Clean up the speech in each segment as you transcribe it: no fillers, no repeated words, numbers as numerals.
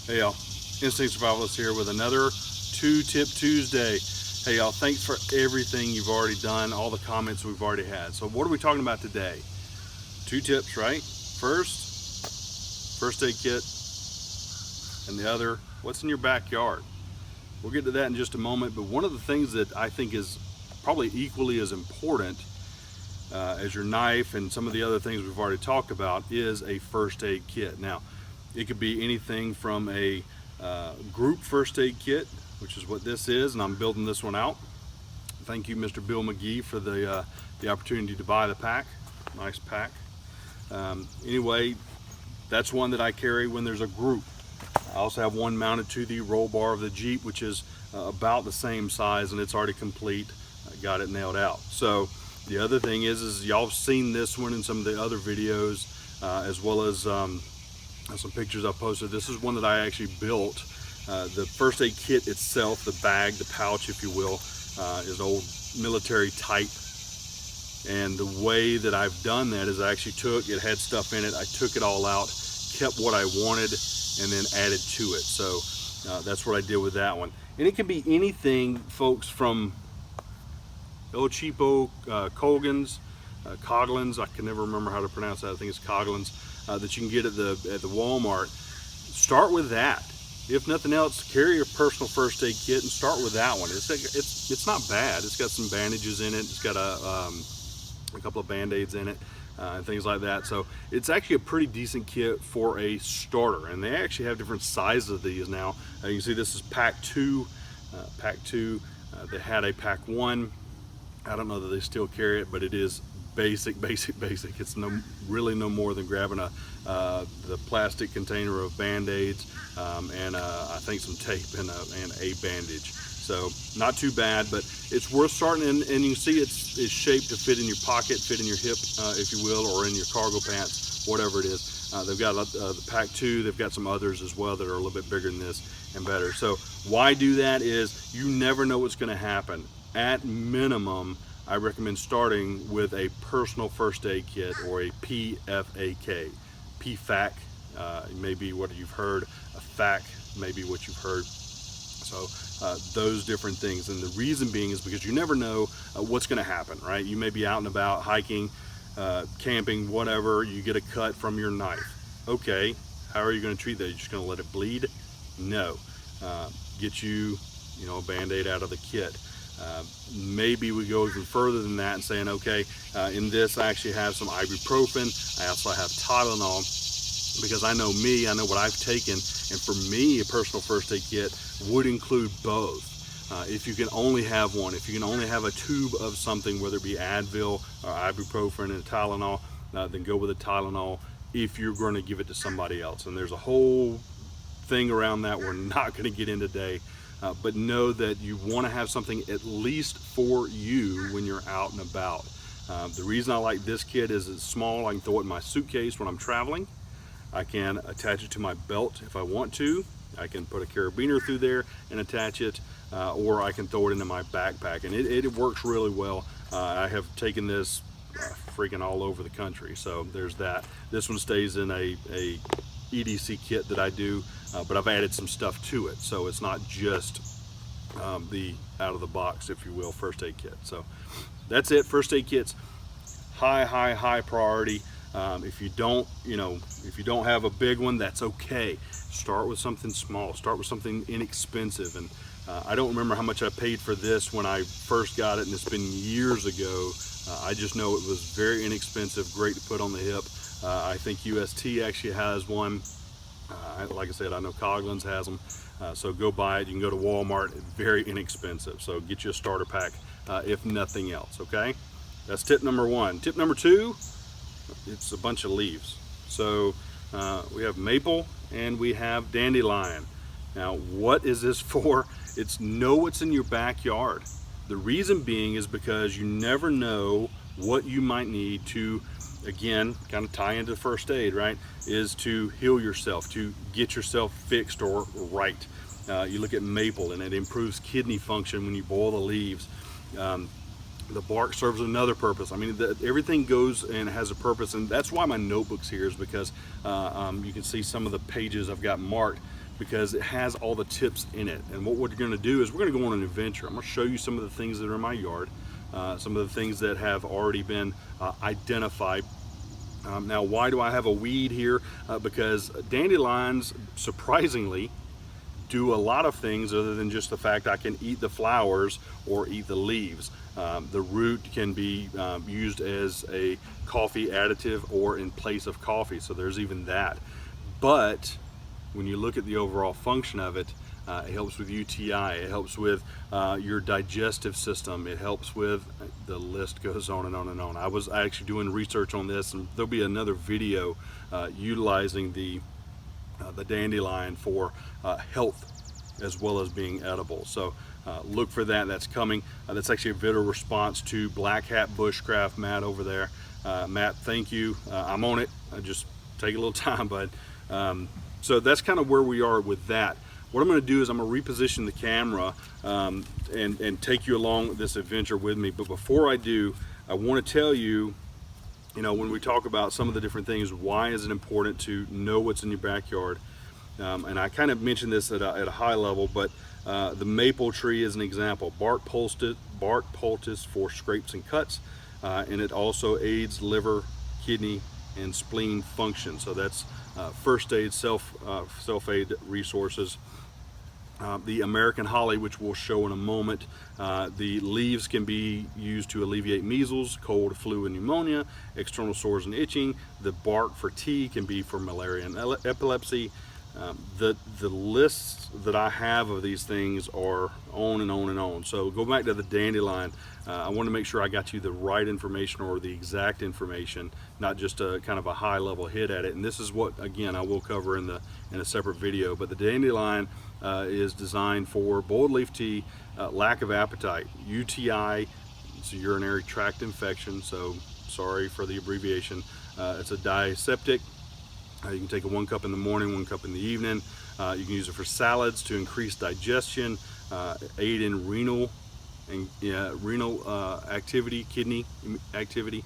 Hey y'all, Instinct Survivalist here with another 2-Tip Tuesday. Hey y'all, thanks for everything you've already done, all the comments we've already had. So what are we talking about today? 2 tips, right? First aid kit, and the other, what's in your backyard? We'll get to that in just a moment, but one of the things that I think is probably equally as important as your knife and some of the other things we've already talked about is a first aid kit. Now, it could be anything from a group first aid kit, which is what this is, and I'm building this one out. Thank you, Mr. Bill McGee, for the opportunity to buy the pack. Nice pack. Anyway, that's one that I carry when there's a group. I also have one mounted to the roll bar of the Jeep, which is about the same size, and it's already complete. I got it nailed out. So the other thing is y'all have seen this one in some of the other videos, as well as some pictures I posted. This is one that I actually built. The first aid kit itself, the bag, the pouch, if you will, is old military type. And the way that I've done that is I actually it had stuff in it, I took it all out, kept what I wanted, and then added to it. So that's what I did with that one. And it can be anything, folks, from old cheapo Colgans, Coglins, I can never remember how to pronounce that, I think it's Coglins, that you can get at the Walmart. Start with that. If nothing else, carry your personal first aid kit and start with that one. It's not bad. It's got some bandages in it. It's got a couple of band-aids in it, and things like that. So it's actually a pretty decent kit for a starter. And they actually have different sizes of these now. You can see this is pack 2. They had a pack 1. I don't know that they still carry it, but it is basic. It's really no more than grabbing the plastic container of band-aids and I think some tape and a bandage. So not too bad, but it's worth starting. And you can see it's shaped to fit in your pocket, fit in your hip, if you will, or in your cargo pants, whatever it is. They've got the pack 2. They've got some others as well that are a little bit bigger than this and better. So why do that is you never know what's going to happen. At minimum, I recommend starting with a personal first aid kit, or a PFAK. PFAK may be what you've heard. A FAK may be what you've heard. So those different things. And the reason being is because you never know what's going to happen, right? You may be out and about hiking, camping, whatever. You get a cut from your knife. Okay, how are you going to treat that? You're just going to let it bleed? No. Get you a Band-Aid out of the kit. Maybe we go even further than that and saying, okay, in this I actually have some ibuprofen. I also have Tylenol, because I know me, I know what I've taken, and for me, a personal first aid kit would include both. If you can only have one, if you can only have a tube of something, whether it be Advil or ibuprofen and Tylenol, then go with a Tylenol if you're going to give it to somebody else. And there's a whole thing around that we're not going to get in today. But know that you want to have something at least for you when you're out and about. The reason I like this kit is it's small. I can throw it in my suitcase when I'm traveling. I can attach it to my belt if I want to. I can put a carabiner through there and attach it, or I can throw it into my backpack, and it works really well. I have taken this freaking all over the country, so there's that. This one stays in a EDC kit that I do, but I've added some stuff to it, so it's not just the out of the box, if you will, first aid kit. So that's it. First aid kits, high priority. If you don't have a big one, that's okay. Start with something small. Start with something inexpensive. And I don't remember how much I paid for this when I first got it, and it's been years ago. I just know it was very inexpensive, great to put on the hip. I think UST actually has one. Like I said, I know Coglins has them. So go buy it. You can go to Walmart. It's very inexpensive. So get you a starter pack, if nothing else, okay? That's tip number 1. Tip number 2, it's a bunch of leaves. So we have maple and we have dandelion. Now, what is this for? It's know what's in your backyard. The reason being is because you never know what you might need to, again, kind of tie into first aid, right? Is to heal yourself, to get yourself fixed or right. You look at maple and it improves kidney function when you boil the leaves. The bark serves another purpose. I mean, everything goes and has a purpose, and that's why my notebook's here, is because you can see some of the pages I've got marked because it has all the tips in it. And what we're going to do is we're going to go on an adventure. I'm going to show you some of the things that are in my yard, some of the things that have already been identified. Now, why do I have a weed here? Because dandelions, surprisingly, do a lot of things other than just the fact I can eat the flowers or eat the leaves. The root can be used as a coffee additive or in place of coffee, so there's even that. But when you look at the overall function of it, it helps with UTI, it helps with your digestive system, it helps with, the list goes on and on and on. I was actually doing research on this, and there'll be another video utilizing the dandelion for health as well as being edible. So look for that. That's coming. That's actually a video response to Black Hat Bushcraft, Matt over there. Matt, thank you. I'm on it. I just take a little time, but so that's kind of where we are with that. What I'm going to do is I'm going to reposition the camera and take you along this adventure with me. But before I do, I want to tell you, when we talk about some of the different things, why is it important to know what's in your backyard? And I kind of mentioned this at a high level, but the maple tree is an example. Bark poultice for scrapes and cuts, and it also aids liver, kidney, and spleen function. So that's first aid, self-aid resources. The American holly, which we'll show in a moment, the leaves can be used to alleviate measles, cold, flu, and pneumonia, external sores and itching. The bark for tea can be for malaria and epilepsy. The lists that I have of these things are on and on and on. So go back to the dandelion. I want to make sure I got you the right information or the exact information, not just a kind of a high level hit at it. And this is what, again, I will cover in a separate video. But the dandelion is designed for boiled leaf tea, lack of appetite, UTI, it's a urinary tract infection. So sorry for the abbreviation. It's a diseptic. You can take 1 cup in the morning, 1 cup in the evening. You can use it for salads to increase digestion, aid in renal activity, kidney activity,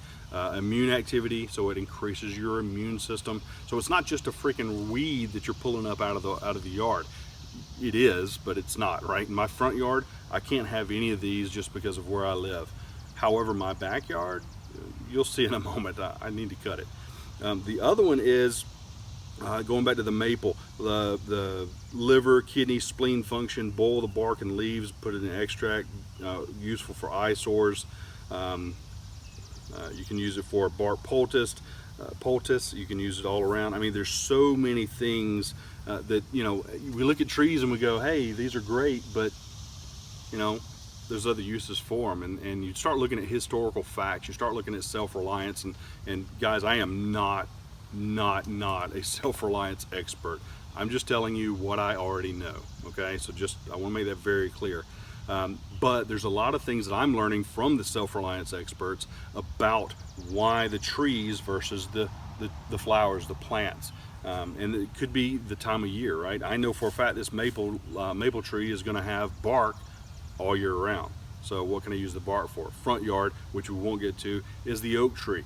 immune activity. So it increases your immune system. So it's not just a freaking weed that you're pulling up out of the yard. It is, but it's not, right? In my front yard, I can't have any of these just because of where I live. However, my backyard, you'll see in a moment, I need to cut it. The other one is going back to the maple, the liver, kidney, spleen function. Boil the bark and leaves, put it in extract, useful for eyesores. You can use it for bark poultice. You can use it all around. I mean, there's so many things that, we look at trees and we go, hey, these are great, but there's other uses for them. And you start looking at historical facts, you start looking at self-reliance, and guys, I am not a self-reliance expert. I'm just telling you what I already know, okay? So I want to make that very clear. But there's a lot of things that I'm learning from the self-reliance experts about why the trees versus the flowers, the plants. And it could be the time of year, right? I know for a fact this maple tree is going to have bark all year round. So what can I use the bark for? Front yard, which we won't get to, is the oak tree.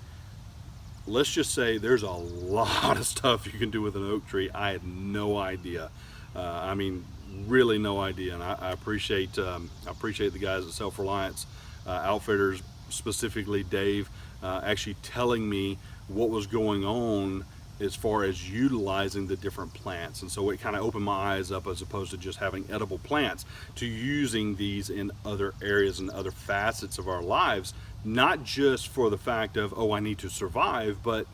Let's just say there's a lot of stuff you can do with an oak tree. I had no idea. I mean, really no idea. And I appreciate the guys at Self-Reliance Outfitters, specifically Dave, actually telling me what was going on as far as utilizing the different plants. And so it kind of opened my eyes up, as opposed to just having edible plants, to using these in other areas and other facets of our lives, not just for the fact of, oh, I need to survive, but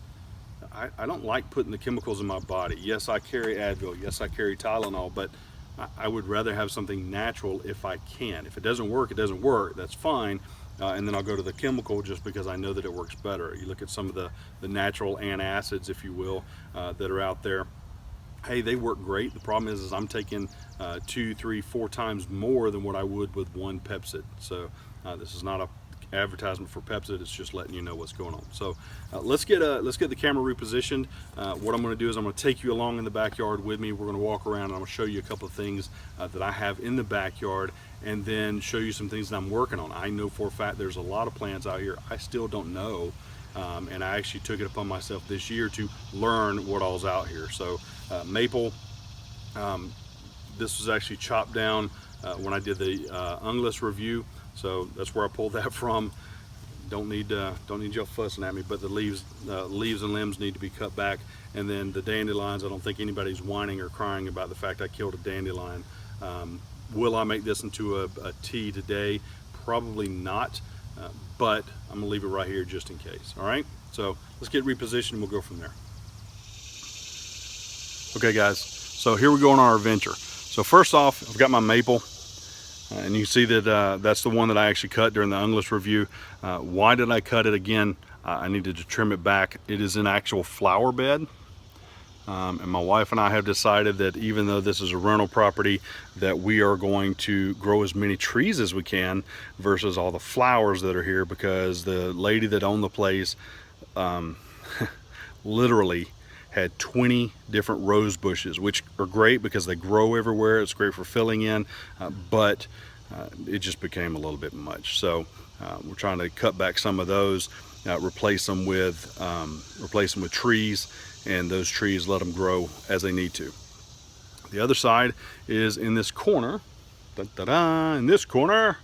I don't like putting the chemicals in my body. Yes, I carry Advil, yes, I carry Tylenol, but I would rather have something natural if I can. If it doesn't work, it doesn't work, that's fine. And then I'll go to the chemical just because I know that it works better. You look at some of the natural antacids, if you will, that are out there. Hey, they work great. The problem is I'm taking 2, 3, 4 times more than what I would with one Pepcid. So this is not a advertisement for Pepcid, it's just letting you know what's going on. So let's get the camera repositioned. What I'm going to do is I'm going to take you along in the backyard with me. We're going to walk around and I'm going to show you a couple of things that I have in the backyard, and then show you some things that I'm working on. I know for a fact there's a lot of plants out here I still don't know, and I actually took it upon myself this year to learn what all's out here. So maple, This was actually chopped down when I did the Ungulus review, so that's where I pulled that from. Don't need y'all fussing at me, but the leaves and limbs need to be cut back. And then the dandelions, I don't think anybody's whining or crying about the fact I killed a dandelion. Will I make this into a tea today? Probably not, but I'm gonna leave it right here just in case. All right, so let's get repositioned and we'll go from there. Okay guys, so here we go on our adventure. So first off, I've got my maple. And you can see that that's the one that I actually cut during the Ungulus review. Why did I cut it again? I needed to trim it back. It is an actual flower bed. And my wife and I have decided that even though this is a rental property, that we are going to grow as many trees as we can versus all the flowers that are here, because the lady that owned the place literally had 20 different rose bushes, which are great because they grow everywhere. It's great for filling in, but it just became a little bit much. So we're trying to cut back some of those, replace them with trees, and those trees, let them grow as they need to. The other side is in this corner. In this corner,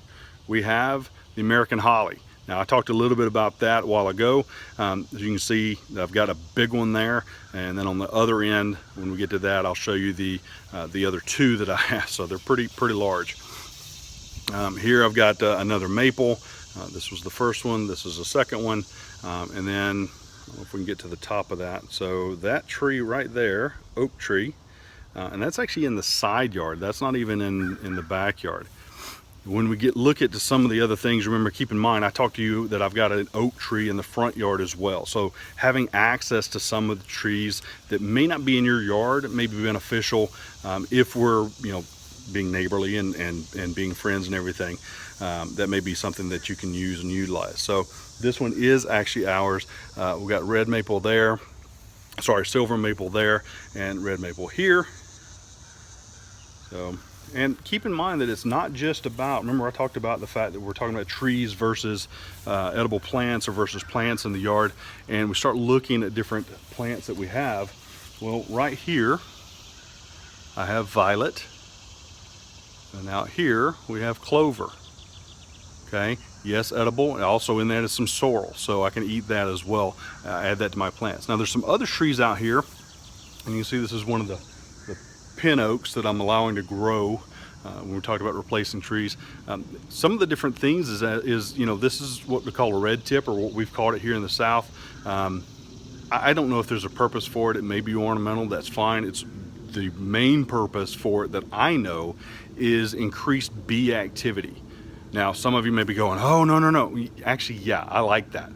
we have the American holly. Now, I talked a little bit about that a while ago. As you can see, I've got a big one there, and then on the other end, when we get to that, I'll show you the other two that I have. So they're pretty large. Here I've got another maple. This was the first one. This is the second one, and then I don't know if we can get to the top of that. So that tree right there, oak tree, and that's actually in the side yard. That's not even in the backyard. When we look at some of the other things, remember, keep in mind, I talked to you that I've got an oak tree in the front yard as well. So having access to some of the trees that may not be in your yard may be beneficial if we're, being neighborly and being friends and everything. That may be something that you can use and utilize. So this one is actually ours. We've got red maple there, silver maple there, and red maple here. So, and keep in mind that it's not just about, remember I talked about the fact that we're talking about trees versus edible plants or versus plants in the yard, and we start looking at different plants that we have. Well, right here I have violet, and out here we have clover. Okay, yes, edible, and also in that is some sorrel, so I can eat that as well. Add that to my plants. Now there's some other trees out here, and you can see this is one of the pin oaks that I'm allowing to grow when we talked about replacing trees. Some of the different things is this is what we call a red tip, or what we've called it here in the South. I don't know if there's a purpose for it. It may be ornamental, that's fine. It's the main purpose for it that I know is increased bee activity. Now some of you may be going, oh no, actually yeah, I like that.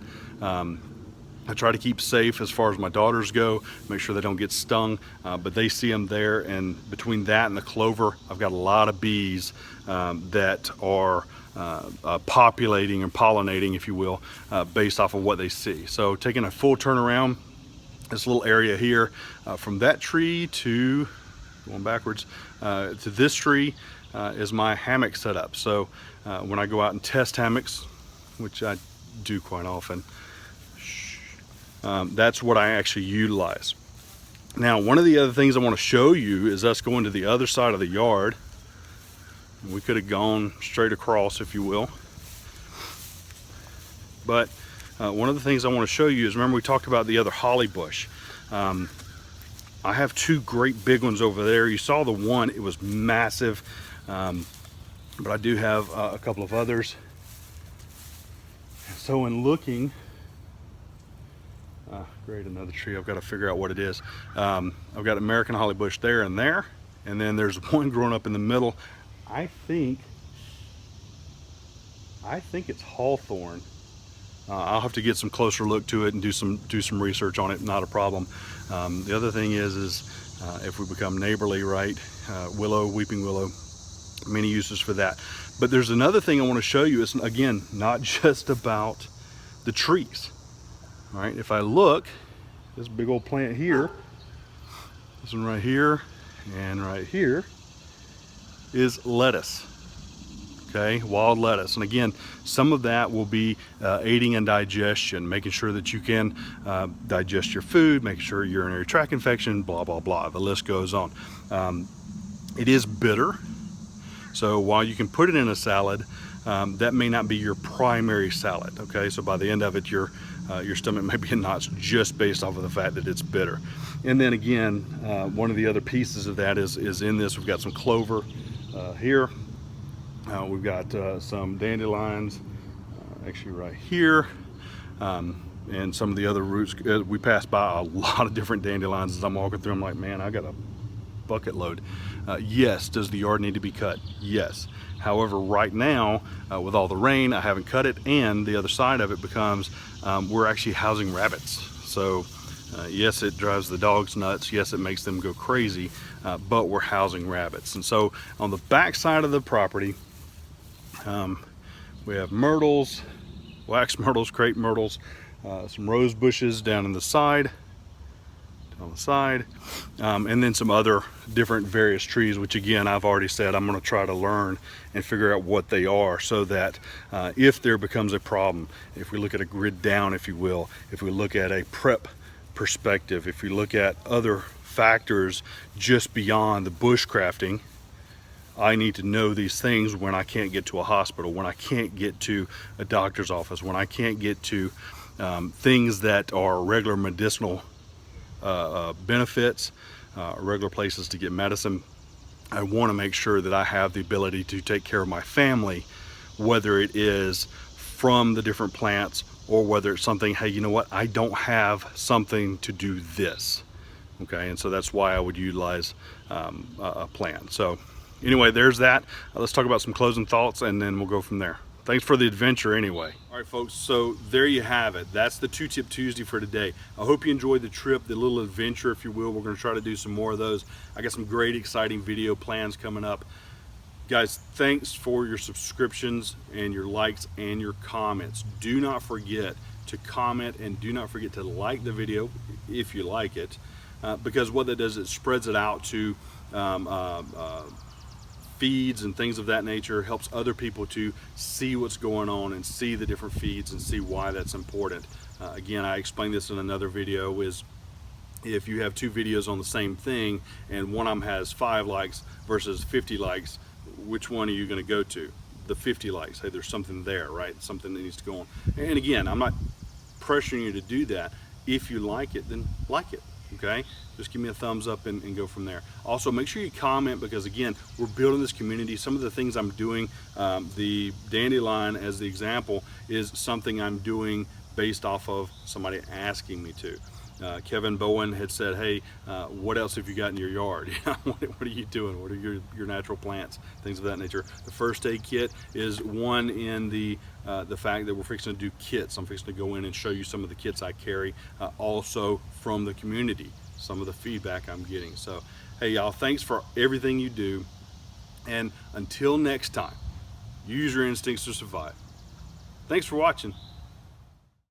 I try to keep safe as far as my daughters go, make sure they don't get stung, but they see them there, and between that and the clover, I've got a lot of bees that are populating and pollinating, if you will, based off of what they see. So taking a full turnaround, this little area here, from that tree to, going backwards, to this tree is my hammock setup. So when I go out and test hammocks, which I do quite often, that's what I actually utilize. Now, one of the other things I want to show you is us going to the other side of the yard. We could have gone straight across, if you will. But one of the things I want to show you is, remember we talked about the other holly bush. I have two great big ones over there. You saw the one, it was massive. But I do have a couple of others. So in looking, great, another tree. I've got to figure out what it is. I've got American holly bush there, and then there's one growing up in the middle. I think it's hawthorn. I'll have to get some closer look to it and do some research on it. Not a problem. The other thing is if we become neighborly, right? Willow, weeping willow, many uses for that. But there's another thing I want to show you. It's again not just about the trees. All right, if I look, this big old plant here, this one right here, and right here is lettuce. Okay, wild lettuce. And again, some of that will be aiding in digestion, making sure that you can digest your food, making sure urinary tract infection, blah, blah, blah. The list goes on. It is bitter. So while you can put it in a salad, that may not be your primary salad. Okay, so by the end of it, your stomach may be in knots just based off of the fact that it's bitter. And then again, one of the other pieces of that is in this. We've got some clover here. We've got some dandelions, actually right here. And some of the other roots. We passed by a lot of different dandelions as I'm walking through. I'm like, man, I got a bucket load. Yes, does the yard need to be cut? Yes. However, right now, with all the rain, I haven't cut it, and the other side of it becomes we're actually housing rabbits. So yes, it drives the dogs nuts. Yes, it makes them go crazy, but we're housing rabbits. And so on the back side of the property, we have myrtles, wax myrtles, crepe myrtles, some rose bushes down on the side, and then some other different various trees, which again, I've already said I'm going to try to learn and figure out what they are, so that if there becomes a problem, if we look at a grid down, if you will, if we look at a prep perspective, if we look at other factors just beyond the bushcrafting, I need to know these things when I can't get to a hospital, when I can't get to a doctor's office, when I can't get to things that are regular medicinal benefits, regular places to get medicine. I want to make sure that I have the ability to take care of my family, whether it is from the different plants or whether it's something, hey, you know what, I don't have something to do this. Okay, and so that's why I would utilize a plant. So anyway, there's that. Let's talk about some closing thoughts and then we'll go from there. Thanks for the adventure anyway. All right, folks, so there you have it. That's the Two Tip Tuesday for today. I hope you enjoyed the trip, the little adventure, if you will. We're going to try to do some more of those. I got some great, exciting video plans coming up. Guys, thanks for your subscriptions and your likes and your comments. Do not forget to comment and do not forget to like the video if you like it, because what that does, it spreads it out to feeds and things of that nature, helps other people to see what's going on and see the different feeds and see why that's important. Again, I explained this in another video, is if you have two videos on the same thing and one of them has 5 likes versus 50 likes, which one are you going to go to? The 50 likes. Hey, there's something there, right? Something that needs to go on. And again, I'm not pressuring you to do that. If you like it, then like it. Okay, just give me a thumbs up and go from there. Also, make sure you comment, because again, we're building this community. Some of the things I'm doing, the dandelion as the example, is something I'm doing based off of somebody asking me to. Kevin Bowen had said, hey, what else have you got in your yard? What are you doing? What are your natural plants? Things of that nature. The first aid kit is one in the fact that we're fixing to do kits. I'm fixing to go in and show you some of the kits I carry, also from the community, some of the feedback I'm getting. So, hey, y'all, thanks for everything you do. And until next time, use your instincts to survive. Thanks for watching.